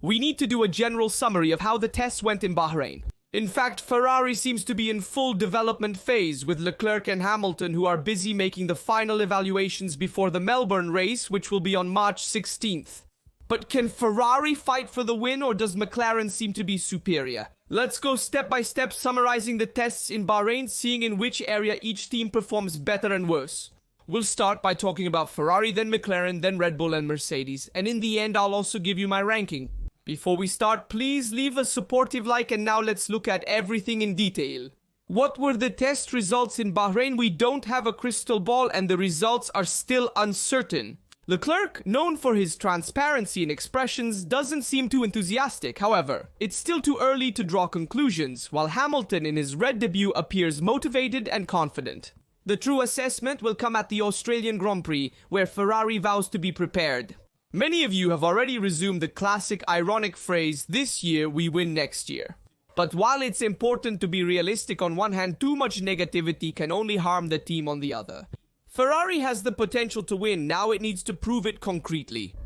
we need to do a general summary of how the tests went in Bahrain. In fact, Ferrari seems to be in full development phase, with Leclerc and Hamilton who are busy making the final evaluations before the Melbourne race, which will be on March 16th. But can Ferrari fight for the win, or does McLaren seem to be superior? Let's go step by step summarizing the tests in Bahrain, seeing in which area each team performs better and worse. We'll start by talking about Ferrari, then McLaren, then Red Bull and Mercedes, and in the end I'll also give you my ranking. Before we start, please leave a supportive like, and now let's look at everything in detail. What were the test results in Bahrain? We don't have a crystal ball and the results are still uncertain. Leclerc, known for his transparency in expressions, doesn't seem too enthusiastic. However, it's still too early to draw conclusions, while Hamilton in his red debut appears motivated and confident. The true assessment will come at the Australian Grand Prix, where Ferrari vows to be prepared. Many of you have already resumed the classic ironic phrase, "This year we win next year." But while it's important to be realistic on one hand, too much negativity can only harm the team on the other. Ferrari has the potential to win, now it needs to prove it concretely.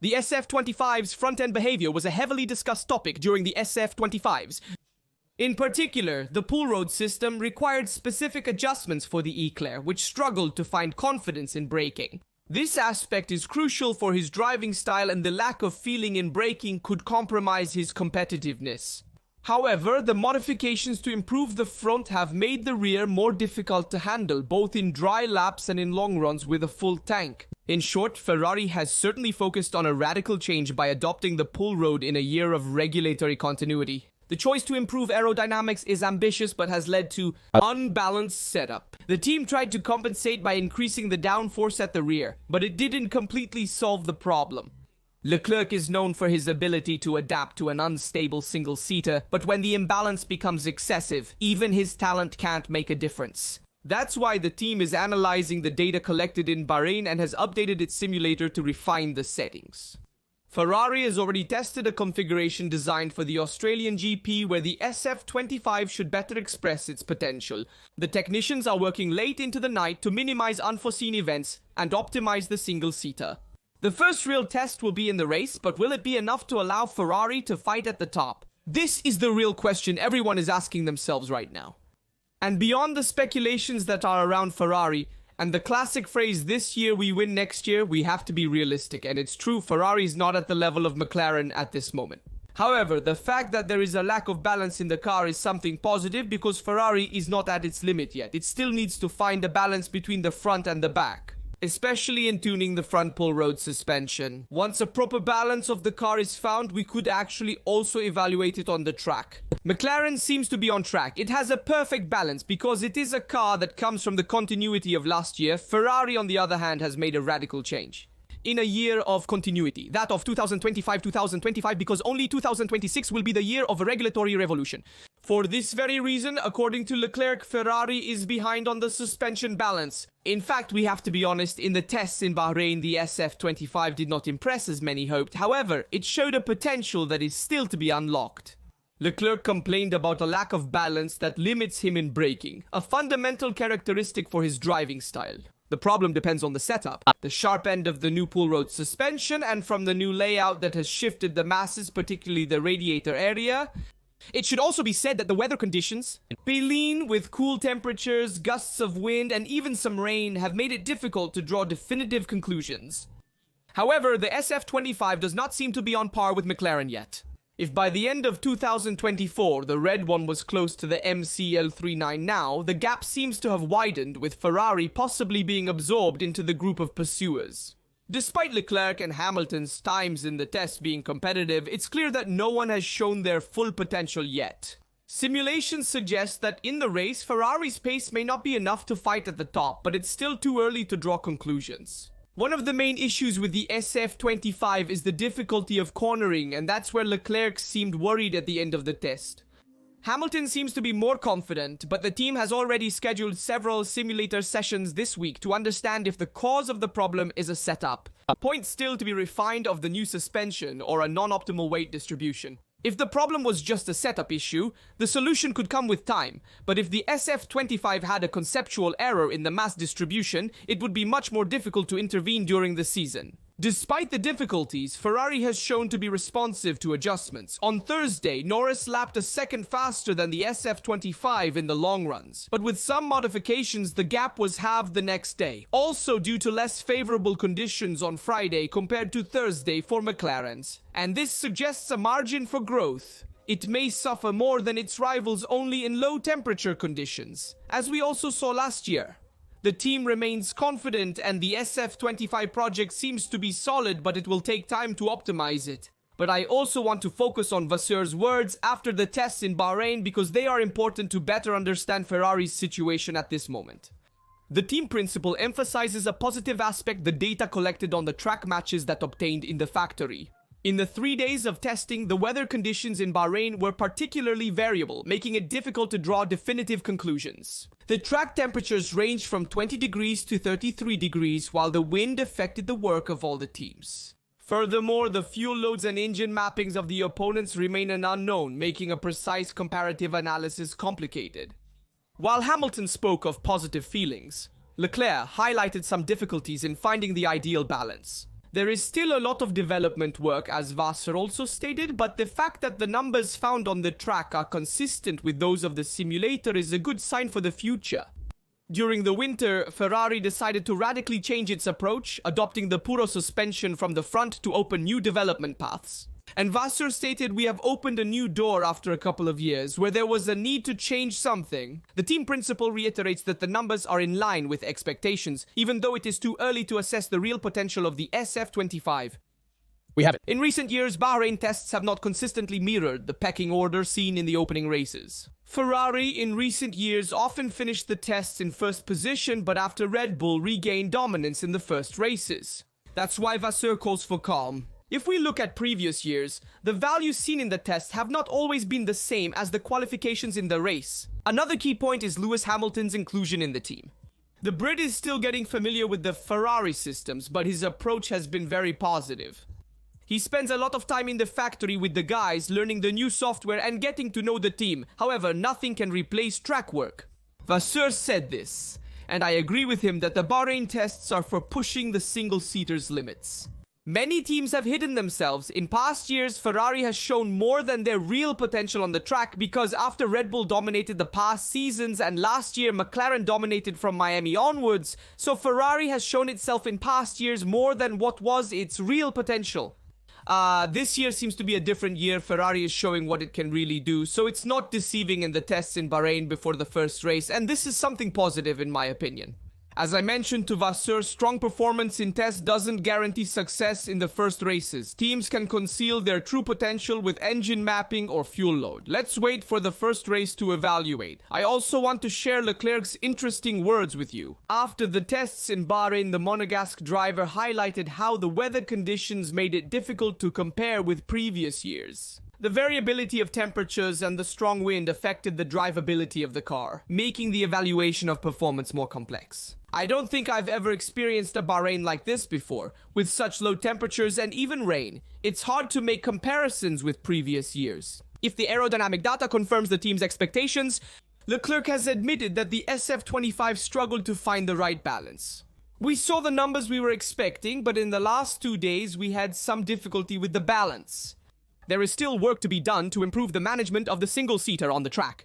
The SF25's front-end behavior was a heavily discussed topic during the SF25s. In particular, the pull road system required specific adjustments for the Eclair, which struggled to find confidence in braking. This aspect is crucial for his driving style, and the lack of feeling in braking could compromise his competitiveness. However, the modifications to improve the front have made the rear more difficult to handle, both in dry laps and in long runs with a full tank. In short, Ferrari has certainly focused on a radical change by adopting the pull road in a year of regulatory continuity. The choice to improve aerodynamics is ambitious but has led to unbalanced setup. The team tried to compensate by increasing the downforce at the rear, but it didn't completely solve the problem. Leclerc is known for his ability to adapt to an unstable single-seater, but when the imbalance becomes excessive, even his talent can't make a difference. That's why the team is analyzing the data collected in Bahrain and has updated its simulator to refine the settings. Ferrari has already tested a configuration designed for the Australian GP where the SF25 should better express its potential. The technicians are working late into the night to minimize unforeseen events and optimize the single-seater. The first real test will be in the race, but will it be enough to allow Ferrari to fight at the top? This is the real question everyone is asking themselves right now. And beyond the speculations that are around Ferrari, and the classic phrase, "This year we win next year," we have to be realistic, and it's true, Ferrari is not at the level of McLaren at this moment. However, the fact that there is a lack of balance in the car is something positive because Ferrari is not at its limit yet. It still needs to find a balance between the front and the back, especially in tuning the front pull road suspension. Once a proper balance of the car is found, we could actually also evaluate it on the track. McLaren seems to be on track. It has a perfect balance because it is a car that comes from the continuity of last year. Ferrari, on the other hand, has made a radical change. In a year of continuity, that of 2025, because only 2026 will be the year of a regulatory revolution. For this very reason, according to Leclerc, Ferrari is behind on the suspension balance. In fact, we have to be honest, in the tests in Bahrain, the SF25 did not impress as many hoped. However, it showed a potential that is still to be unlocked. Leclerc complained about a lack of balance that limits him in braking, a fundamental characteristic for his driving style. The problem depends on the setup, the sharp end of the new pull road suspension, and from the new layout that has shifted the masses, particularly the radiator area. It should also be said that the weather conditions, Bahrain with cool temperatures, gusts of wind, and even some rain, have made it difficult to draw definitive conclusions. However, the SF25 does not seem to be on par with McLaren yet. If by the end of 2024 the red one was close to the MCL39 now, the gap seems to have widened, with Ferrari possibly being absorbed into the group of pursuers. Despite Leclerc and Hamilton's times in the test being competitive, it's clear that no one has shown their full potential yet. Simulations suggest that in the race, Ferrari's pace may not be enough to fight at the top, but it's still too early to draw conclusions. One of the main issues with the SF25 is the difficulty of cornering, and that's where Leclerc seemed worried at the end of the test. Hamilton seems to be more confident, but the team has already scheduled several simulator sessions this week to understand if the cause of the problem is a setup. A point still to be refined of the new suspension or a non-optimal weight distribution. If the problem was just a setup issue, the solution could come with time, but if the SF25 had a conceptual error in the mass distribution, it would be much more difficult to intervene during the season. Despite the difficulties, Ferrari has shown to be responsive to adjustments. On Thursday, Norris lapped a second faster than the SF25 in the long runs, but with some modifications, the gap was halved the next day. Also due to less favorable conditions on Friday compared to Thursday for McLaren's. And this suggests a margin for growth. It may suffer more than its rivals only in low temperature conditions, as we also saw last year. The team remains confident and the SF25 project seems to be solid, but it will take time to optimize it. But I also want to focus on Vasseur's words after the tests in Bahrain because they are important to better understand Ferrari's situation at this moment. The team principal emphasizes a positive aspect: the data collected on the track matches that obtained in the factory. In the 3 days of testing, the weather conditions in Bahrain were particularly variable, making it difficult to draw definitive conclusions. The track temperatures ranged from 20 degrees to 33 degrees, while the wind affected the work of all the teams. Furthermore, the fuel loads and engine mappings of the opponents remain an unknown, making a precise comparative analysis complicated. While Hamilton spoke of positive feelings, Leclerc highlighted some difficulties in finding the ideal balance. There is still a lot of development work, as Vasseur also stated, but the fact that the numbers found on the track are consistent with those of the simulator is a good sign for the future. During the winter, Ferrari decided to radically change its approach, adopting the Puro suspension from the front to open new development paths. And Vasseur stated, "We have opened a new door after a couple of years, where there was a need to change something." The team principal reiterates that the numbers are in line with expectations, even though it is too early to assess the real potential of the SF25. We have it. In recent years, Bahrain tests have not consistently mirrored the pecking order seen in the opening races. Ferrari in recent years often finished the tests in first position, but after Red Bull regained dominance in the first races. That's why Vasseur calls for calm. If we look at previous years, the values seen in the tests have not always been the same as the qualifications in the race. Another key point is Lewis Hamilton's inclusion in the team. The Brit is still getting familiar with the Ferrari systems, but his approach has been very positive. He spends a lot of time in the factory with the guys, learning the new software and getting to know the team. However, nothing can replace track work. Vasseur said this, and I agree with him that the Bahrain tests are for pushing the single-seater's limits. Many teams have hidden themselves. In past years, Ferrari has shown more than their real potential on the track because after Red Bull dominated the past seasons and last year McLaren dominated from Miami onwards, so Ferrari has shown itself in past years more than what was its real potential. This year seems to be a different year. Ferrari is showing what it can really do, so it's not deceiving in the tests in Bahrain before the first race, and this is something positive in my opinion. As I mentioned to Vasseur, strong performance in tests doesn't guarantee success in the first races. Teams can conceal their true potential with engine mapping or fuel load. Let's wait for the first race to evaluate. I also want to share Leclerc's interesting words with you. After the tests in Bahrain, the Monegasque driver highlighted how the weather conditions made it difficult to compare with previous years. The variability of temperatures and the strong wind affected the drivability of the car, making the evaluation of performance more complex. I don't think I've ever experienced a Bahrain like this before, with such low temperatures and even rain. It's hard to make comparisons with previous years. If the aerodynamic data confirms the team's expectations, Leclerc has admitted that the SF25 struggled to find the right balance. We saw the numbers we were expecting, but in the last 2 days we had some difficulty with the balance. There is still work to be done to improve the management of the single-seater on the track.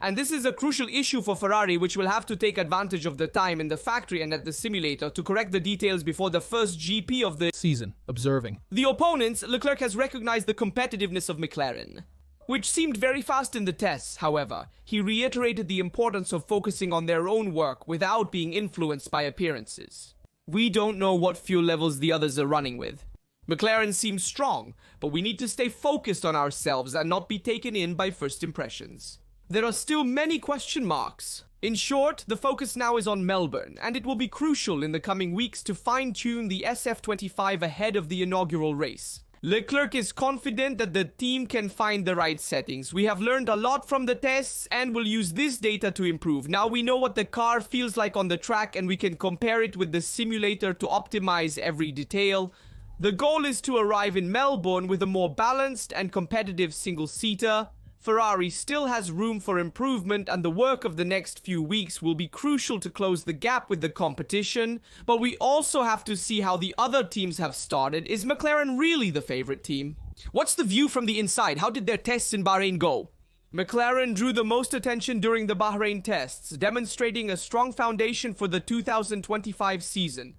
And this is a crucial issue for Ferrari, which will have to take advantage of the time in the factory and at the simulator to correct the details before the first GP of the season. Observing the opponents, Leclerc has recognized the competitiveness of McLaren, which seemed very fast in the tests. However, he reiterated the importance of focusing on their own work without being influenced by appearances. We don't know what fuel levels the others are running with. McLaren seems strong, but we need to stay focused on ourselves and not be taken in by first impressions. There are still many question marks. In short, the focus now is on Melbourne, and it will be crucial in the coming weeks to fine-tune the SF25 ahead of the inaugural race. Leclerc is confident that the team can find the right settings. We have learned a lot from the tests and will use this data to improve. Now we know what the car feels like on the track and we can compare it with the simulator to optimize every detail. The goal is to arrive in Melbourne with a more balanced and competitive single-seater. Ferrari still has room for improvement, and the work of the next few weeks will be crucial to close the gap with the competition, but we also have to see how the other teams have started. Is McLaren really the favorite team? What's the view from the inside? How did their tests in Bahrain go? McLaren drew the most attention during the Bahrain tests, demonstrating a strong foundation for the 2025 season.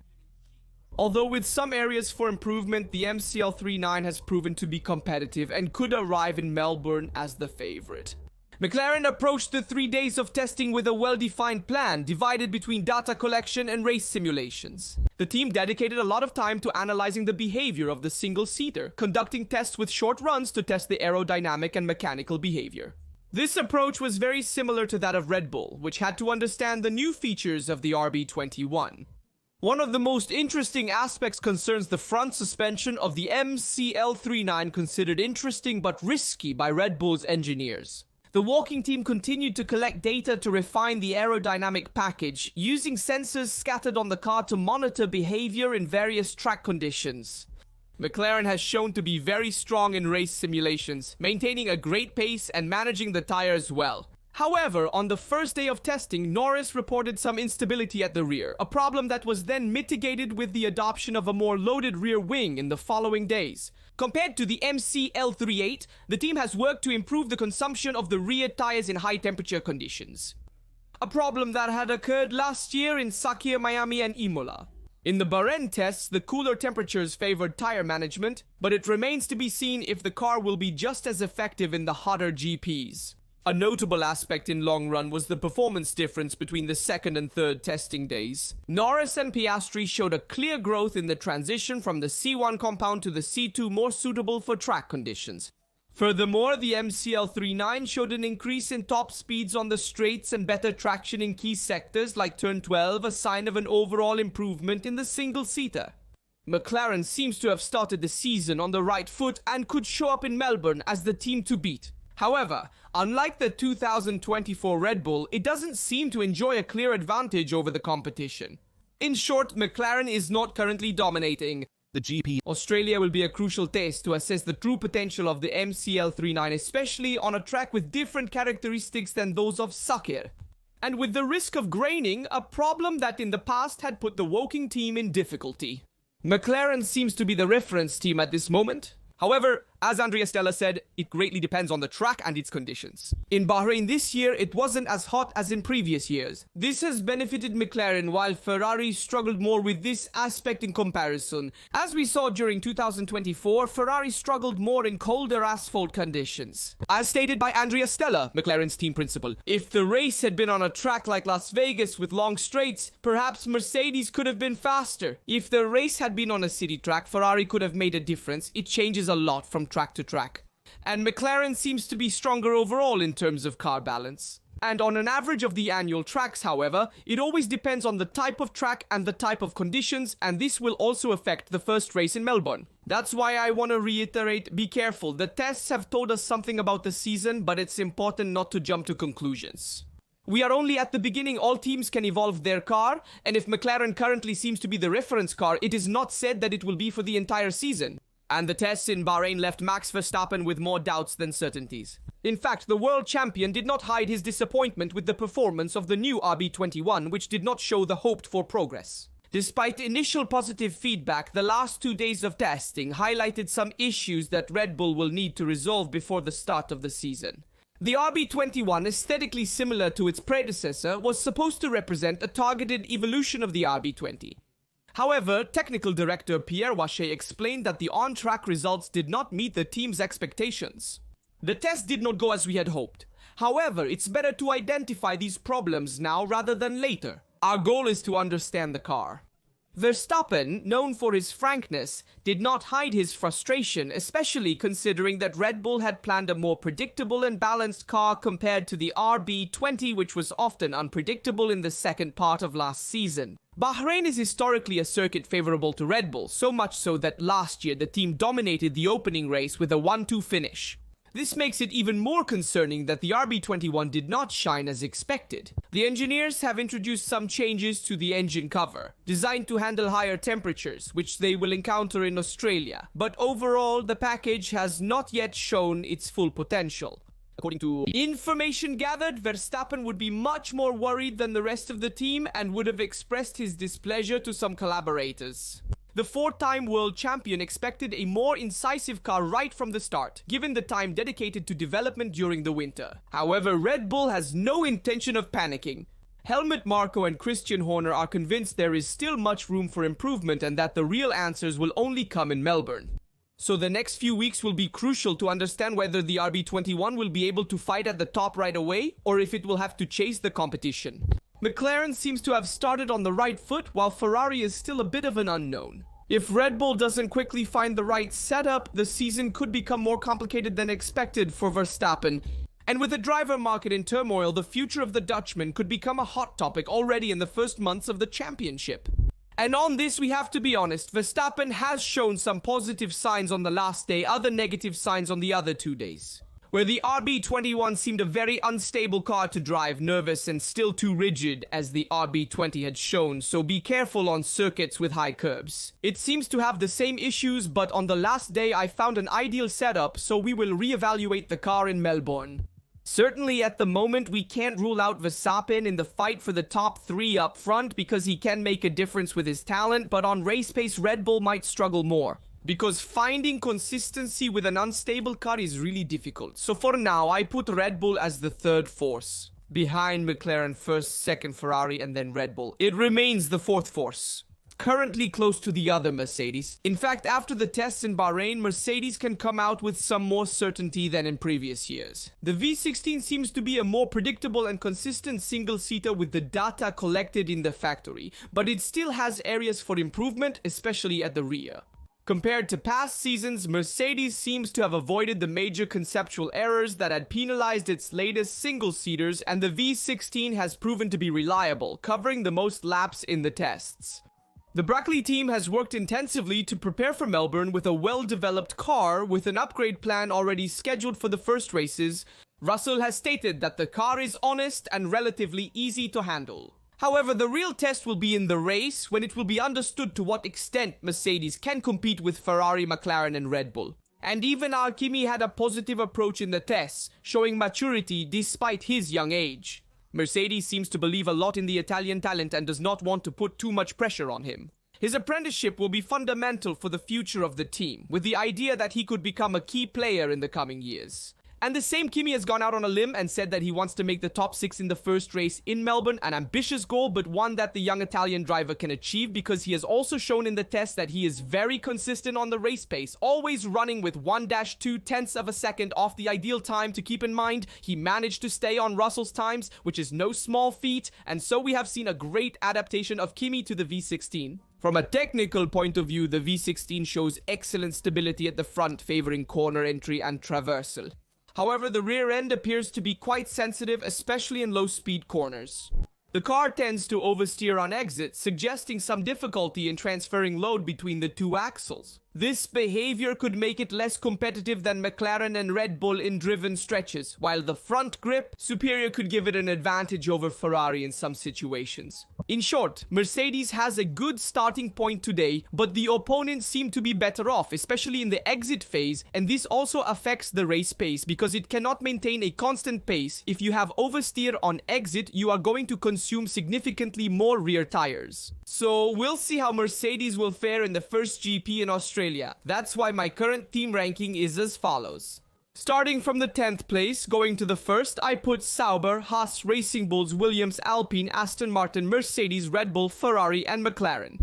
Although with some areas for improvement, the MCL39 has proven to be competitive and could arrive in Melbourne as the favorite. McLaren approached the 3 days of testing with a well-defined plan, divided between data collection and race simulations. The team dedicated a lot of time to analyzing the behavior of the single-seater, conducting tests with short runs to test the aerodynamic and mechanical behavior. This approach was very similar to that of Red Bull, which had to understand the new features of the RB21. One of the most interesting aspects concerns the front suspension of the MCL39, considered interesting but risky by Red Bull's engineers. The walking team continued to collect data to refine the aerodynamic package, using sensors scattered on the car to monitor behavior in various track conditions. McLaren has shown to be very strong in race simulations, maintaining a great pace and managing the tires well. However, on the first day of testing, Norris reported some instability at the rear, a problem that was then mitigated with the adoption of a more loaded rear wing in the following days. Compared to the MCL38, the team has worked to improve the consumption of the rear tires in high temperature conditions, a problem that had occurred last year in Sakhir, Miami and Imola. In the Bahrain tests, the cooler temperatures favored tire management, but it remains to be seen if the car will be just as effective in the hotter GPs. A notable aspect in long run was the performance difference between the second and third testing days. Norris and Piastri showed a clear growth in the transition from the C1 compound to the C2, more suitable for track conditions. Furthermore, the MCL39 showed an increase in top speeds on the straights and better traction in key sectors like turn 12, a sign of an overall improvement in the single-seater. McLaren seems to have started the season on the right foot and could show up in Melbourne as the team to beat. However, unlike the 2024 Red Bull, it doesn't seem to enjoy a clear advantage over the competition. In short, McLaren is not currently dominating The GP. Australia will be a crucial test to assess the true potential of the MCL39, especially on a track with different characteristics than those of Sakhir, and with the risk of graining, a problem that in the past had put the Woking team in difficulty. McLaren seems to be the reference team at this moment. However, as Andrea Stella said, it greatly depends on the track and its conditions. In Bahrain this year, it wasn't as hot as in previous years. This has benefited McLaren, while Ferrari struggled more with this aspect in comparison. As we saw during 2024, Ferrari struggled more in colder asphalt conditions. As stated by Andrea Stella, McLaren's team principal, if the race had been on a track like Las Vegas with long straights, perhaps Mercedes could have been faster. If the race had been on a city track, Ferrari could have made a difference. It changes a lot from track to track. And McLaren seems to be stronger overall in terms of car balance. And on an average of the annual tracks, however, it always depends on the type of track and the type of conditions, and this will also affect the first race in Melbourne. That's why I want to reiterate, be careful. The tests have told us something about the season, but it's important not to jump to conclusions. We are only at the beginning. All teams can evolve their car, and if McLaren currently seems to be the reference car, it is not said that it will be for the entire season. And the tests in Bahrain left Max Verstappen with more doubts than certainties. In fact, the world champion did not hide his disappointment with the performance of the new RB21, which did not show the hoped-for progress. Despite initial positive feedback, the last 2 days of testing highlighted some issues that Red Bull will need to resolve before the start of the season. The RB21, aesthetically similar to its predecessor, was supposed to represent a targeted evolution of the RB20. However, technical director Pierre Wache explained that the on-track results did not meet the team's expectations. The test did not go as we had hoped. However, it's better to identify these problems now rather than later. Our goal is to understand the car. Verstappen, known for his frankness, did not hide his frustration, especially considering that Red Bull had planned a more predictable and balanced car compared to the RB20, which was often unpredictable in the second part of last season. Bahrain is historically a circuit favorable to Red Bull, so much so that last year the team dominated the opening race with a 1-2 finish. This makes it even more concerning that the RB21 did not shine as expected. The engineers have introduced some changes to the engine cover, designed to handle higher temperatures, which they will encounter in Australia. But overall, the package has not yet shown its full potential. According to information gathered, Verstappen would be much more worried than the rest of the team and would have expressed his displeasure to some collaborators. The four-time world champion expected a more incisive car right from the start, given the time dedicated to development during the winter. However, Red Bull has no intention of panicking. Helmut Marko and Christian Horner are convinced there is still much room for improvement and that the real answers will only come in Melbourne. So the next few weeks will be crucial to understand whether the RB21 will be able to fight at the top right away, or if it will have to chase the competition. McLaren seems to have started on the right foot, while Ferrari is still a bit of an unknown. If Red Bull doesn't quickly find the right setup, the season could become more complicated than expected for Verstappen. And with the driver market in turmoil, the future of the Dutchman could become a hot topic already in the first months of the championship. And on this, we have to be honest, Verstappen has shown some positive signs on the last day, other negative signs on the other 2 days. Where the RB21 seemed a very unstable car to drive, nervous and still too rigid as the RB20 had shown, so be careful on circuits with high curbs. It seems to have the same issues, but on the last day I found an ideal setup, so we will reevaluate the car in Melbourne. Certainly at the moment we can't rule out Verstappen in the fight for the top 3 up front because he can make a difference with his talent, but on race pace Red Bull might struggle more. Because finding consistency with an unstable car is really difficult. So for now I put Red Bull as the third force. Behind McLaren first, second Ferrari and then Red Bull. It remains the fourth force. Currently close to the other Mercedes. In fact, after the tests in Bahrain, Mercedes can come out with some more certainty than in previous years. The V16 seems to be a more predictable and consistent single-seater with the data collected in the factory, but it still has areas for improvement, especially at the rear. Compared to past seasons, Mercedes seems to have avoided the major conceptual errors that had penalized its latest single-seaters, and the V16 has proven to be reliable, covering the most laps in the tests. The Brackley team has worked intensively to prepare for Melbourne with a well-developed car with an upgrade plan already scheduled for the first races. Russell has stated that the car is honest and relatively easy to handle. However, the real test will be in the race when it will be understood to what extent Mercedes can compete with Ferrari, McLaren and Red Bull. And even our Kimi had a positive approach in the tests, showing maturity despite his young age. Mercedes seems to believe a lot in the Italian talent and does not want to put too much pressure on him. His apprenticeship will be fundamental for the future of the team, with the idea that he could become a key player in the coming years. And the same Kimi has gone out on a limb and said that he wants to make the top 6 in the first race in Melbourne, an ambitious goal but one that the young Italian driver can achieve because he has also shown in the test that he is very consistent on the race pace, always running with 1-2 tenths of a second off the ideal time. To keep in mind, he managed to stay on Russell's times, which is no small feat, and so we have seen a great adaptation of Kimi to the V16. From a technical point of view, the V16 shows excellent stability at the front, favoring corner entry and traversal. However, the rear end appears to be quite sensitive, especially in low-speed corners. The car tends to oversteer on exit, suggesting some difficulty in transferring load between the two axles. This behavior could make it less competitive than McLaren and Red Bull in driven stretches, while the front grip superior could give it an advantage over Ferrari in some situations. In short, Mercedes has a good starting point today, but the opponents seem to be better off, especially in the exit phase, and this also affects the race pace because it cannot maintain a constant pace. If you have oversteer on exit, you are going to consume significantly more rear tires. So we'll see how Mercedes will fare in the first GP in Australia. That's why my current team ranking is as follows. Starting from the 10th place, going to the first, I put Sauber, Haas, Racing Bulls, Williams, Alpine, Aston Martin, Mercedes, Red Bull, Ferrari and McLaren.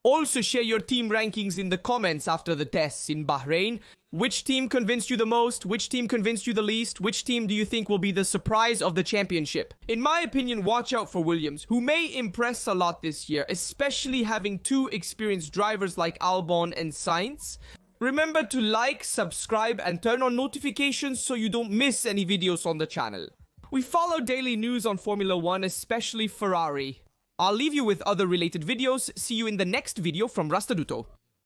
Also share your team rankings in the comments after the tests in Bahrain. Which team convinced you the most? Which team convinced you the least? Which team do you think will be the surprise of the championship? In my opinion, watch out for Williams, who may impress a lot this year, especially having two experienced drivers like Albon and Sainz. Remember to like, subscribe and turn on notifications so you don't miss any videos on the channel. We follow daily news on Formula 1, especially Ferrari. I'll leave you with other related videos. See you in the next video from Rastaduto.